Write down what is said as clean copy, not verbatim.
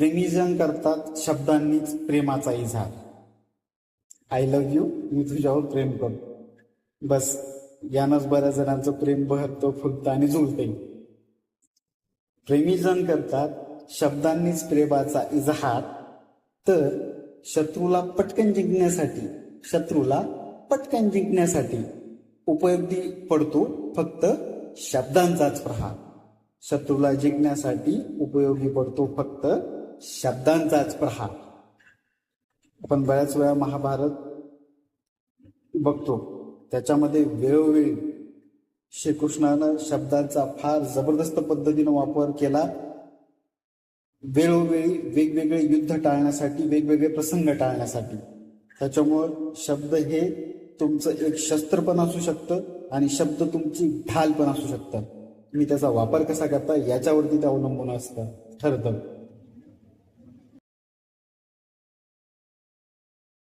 प्रेमीजन करतात शब्दांनीच प्रेमाचा इजहार. आय लव्ह यू, मी तुझ्यावर प्रेम करतो. बस यानंच बऱ्याच जणांचं प्रेम बहरतं, फुलतं आणि जुळतंय. प्रेमीजन करतात शब्दांनीच प्रेमाचा इजहार, तर शत्रूला पटकन जिंकण्यासाठी उपयोगी पडतो फक्त शब्दांचाच प्रहार. शत्रूला जिंकण्यासाठी उपयोगी पडतो फक्त शब्दांचाच प्रहार. आपण बऱ्याच वेळा महाभारत बघतो, त्याच्यामध्ये वेळोवेळी श्रीकृष्णानं शब्दांचा फार जबरदस्त पद्धतीनं वापर केला. वेळोवेळी वेगवेगळे युद्ध टाळण्यासाठी, वेगवेगळे प्रसंग टाळण्यासाठी. त्याच्यामुळं शब्द हे तुमचं एक शस्त्र पण असू शकतं आणि शब्द तुमची ढाल पण असू शकतं. तुम्ही त्याचा वापर कसा करता याच्यावरती ते अवलंबून असतं ठरतं.